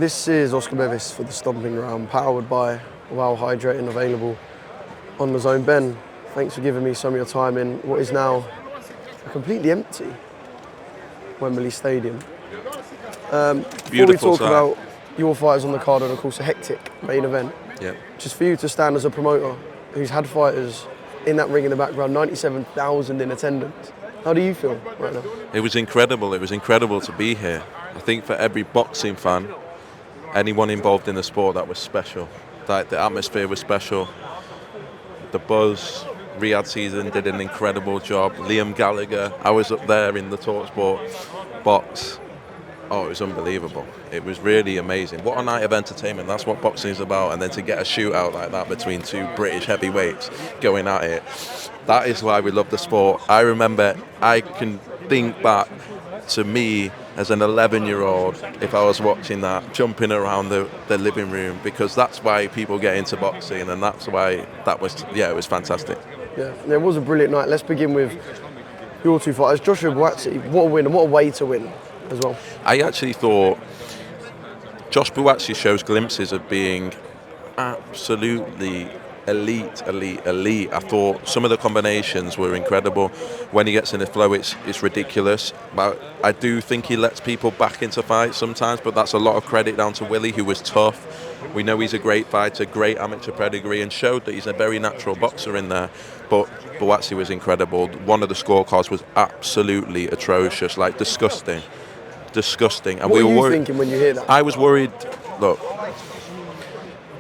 This is Oscar Bevis for the Stomping Ground, powered by Wow Hydrating, available on the DAZN. Ben, thanks for giving me some of your time in what is now a completely empty Wembley Stadium. Before we talk about your fighters on the card and of course a hectic main event, just for you to stand as a promoter who's had fighters in that ring in the background, 97,000 in attendance. How do you feel right now? It was incredible. It was incredible to be here. I think for every boxing fan, anyone involved in the sport, that was special. Like, the atmosphere was special. The buzz, Riyadh season did an incredible job. Liam Gallagher, I was up there in the TalkSport box. Oh, it was unbelievable. It was really amazing. What a night of entertainment. That's what boxing is about. And then to get a shootout like that between two British heavyweights going at it, that is why we love the sport. I remember, I can think back to me as an 11-year-old, if I was watching that, jumping around the living room, because that's why people get into boxing, and that's why that was, it was fantastic. Yeah, it was a brilliant night. Let's begin with your two fighters. Joshua Buatsi, what a win, and what a way to win as well. I actually thought Josh Buatsi shows glimpses of being absolutely elite. I thought some of the combinations were incredible. When he gets in the flow, it's ridiculous. But I do think he lets people back into fights sometimes, but that's a lot of credit down to Willie, who was tough. We know he's a great fighter, great amateur pedigree, and showed that he's a very natural boxer in there. But Buatsi was incredible. One of the scorecards was absolutely atrocious, like disgusting. And what are you thinking when you hear that? I was worried. Look,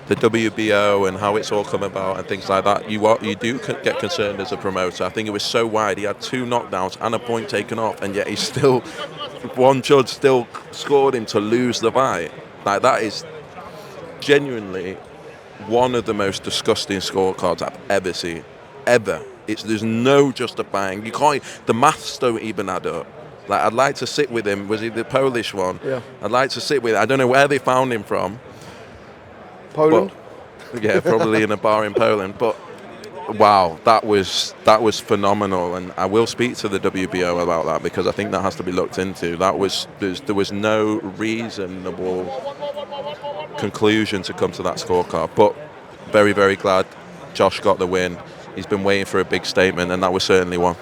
the WBO and how it's all come about and things like that, you do get concerned as a promoter. I think it was so wide. He had 2 knockdowns and a point taken off, and yet one judge still scored him to lose the fight. Like, that is genuinely one of the most disgusting scorecards I've ever seen. Ever. There's no justifying. You can't. The maths don't even add up. Like, I'd like to sit with him. Was he the Polish one? Yeah. I'd like to sit with him. I don't know where they found him from. Poland? But, yeah, probably in a bar in Poland. But wow, that was phenomenal, and I will speak to the WBO about that, because I think that has to be looked into. There was no reasonable conclusion to come to that scorecard. But very, very glad Josh got the win. He's been waiting for a big statement, and that was certainly one.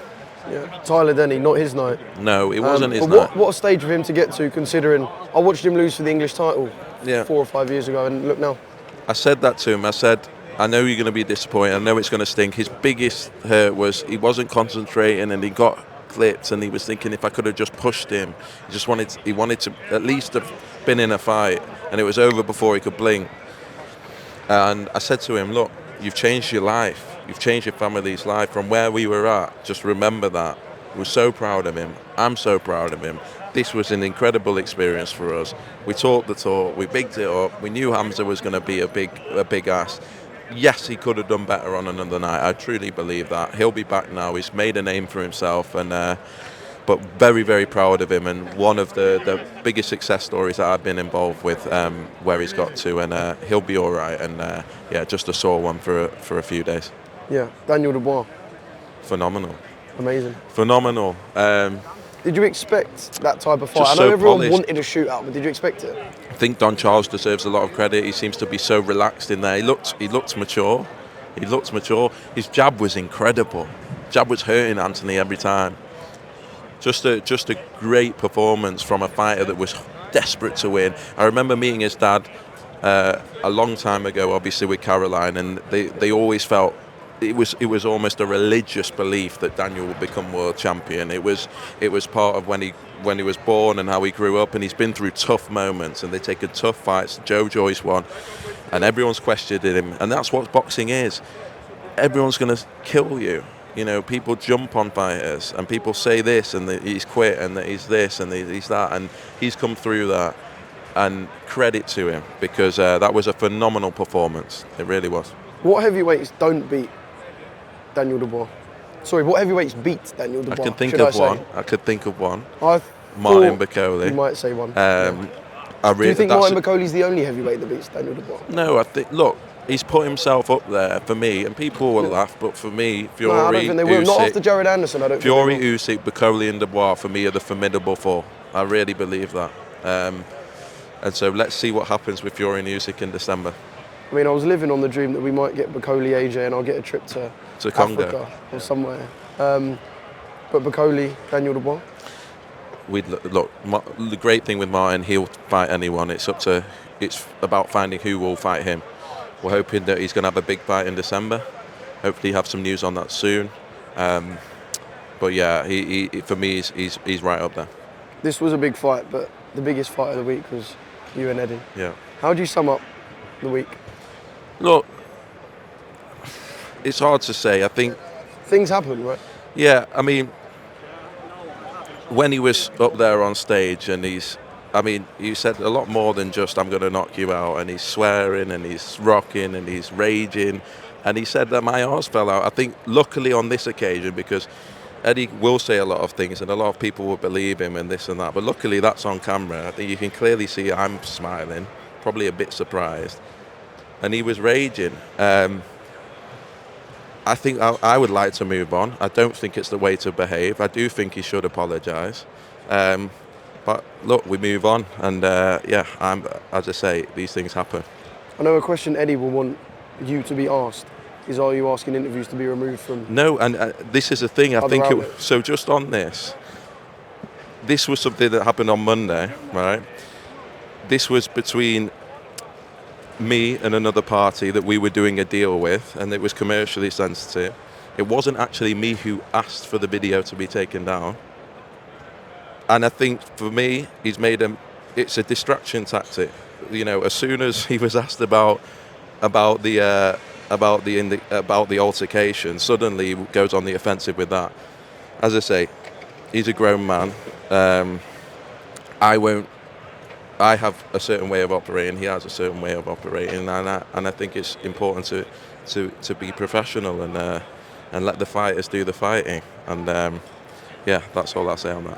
Yeah, Tyler Denny, not his night. No, it wasn't his night. What a stage for him to get to, considering I watched him lose for the English title 4 or 5 years ago, and look now. I said that to him. I said, I know you're going to be disappointed. I know it's going to stink. His biggest hurt was he wasn't concentrating, and he got clipped, and he was thinking, if I could have just pushed him. He wanted to at least have been in a fight, and it was over before he could blink. And I said to him, look, you've changed your life. You've changed your family's life from where we were at. Just remember that. We're so proud of him. I'm so proud of him. This was an incredible experience for us. We talked the talk. We bigged it up. We knew Hamza was going to be a big ass. Yes, he could have done better on another night. I truly believe that. He'll be back now. He's made a name for himself, and but very, very proud of him, and one of the biggest success stories that I've been involved with, where he's got to, and he'll be all right. And just a sore one for a few days. Yeah, Daniel Dubois. Phenomenal. Amazing. Phenomenal. Did you expect that type of fight? I know everyone wanted a shootout, but did you expect it? I think Don Charles deserves a lot of credit. He seems to be so relaxed in there. He looked mature. His jab was incredible. Jab was hurting Anthony every time. Just a great performance from a fighter that was desperate to win. I remember meeting his dad a long time ago, obviously with Caroline, and they always felt it was almost a religious belief that Daniel would become world champion. It was part of when he was born and how he grew up, and he's been through tough moments, and they take tough fights. Joe Joyce won, and everyone's questioned him, and that's what boxing is. Everyone's going to kill you. You know, people jump on fighters, and people say this, and that he's quit, and that he's this, and he's that, and he's come through that. And credit to him, because that was a phenomenal performance. It really was. What heavyweights don't beat Daniel Dubois? Sorry, what heavyweights beat Daniel Dubois? I could think of one. Martin Bakole. You might say one. Do you think Martin Bakole's the only heavyweight that beats Daniel Dubois? No, I think. Look, he's put himself up there for me, and people will laugh, but for me, Fury, I don't think they will. Usyk, not after Jared Anderson. I don't. Fury, Usyk, Bakole, and Dubois for me are the formidable four. I really believe that. And so let's see what happens with Fury and Usyk in December. I mean, I was living on the dream that we might get Bacoli, AJ, and I'll get a trip to Congo Africa or somewhere. But Bacoli, Daniel Dubois. The great thing with Martin, he'll fight anyone. It's about finding who will fight him. We're hoping that he's going to have a big fight in December. Hopefully, have some news on that soon. But yeah, he for me, he's right up there. This was a big fight, but the biggest fight of the week was you and Eddie. Yeah. How do you sum up the week? Look, it's hard to say. I think things happen, right? Yeah, I mean, when he was up there on stage and he said a lot more than just "I'm going to knock you out," and he's swearing and he's rocking and he's raging, and he said that my arse fell out. I think luckily on this occasion, because Eddie will say a lot of things and a lot of people will believe him and this and that, but luckily that's on camera. I think you can clearly see I'm smiling, probably a bit surprised, and he was raging. I think I would like to move on. I don't think it's the way to behave. I do think he should apologise. But look, we move on, and as I say, these things happen. I know a question Eddie will want you to be asked is, are you asking interviews to be removed from? No, and this is the thing. I think so. Just on this was something that happened on Monday, right? This was between me and another party that we were doing a deal with, and it was commercially sensitive. It wasn't actually me who asked for the video to be taken down. And I think for me, it's a distraction tactic. You know, as soon as he was asked about the altercation, suddenly he goes on the offensive with that. As I say, he's a grown man. I have a certain way of operating. He has a certain way of operating, and I think it's important to be professional and let the fighters do the fighting. And that's all I'll say on that.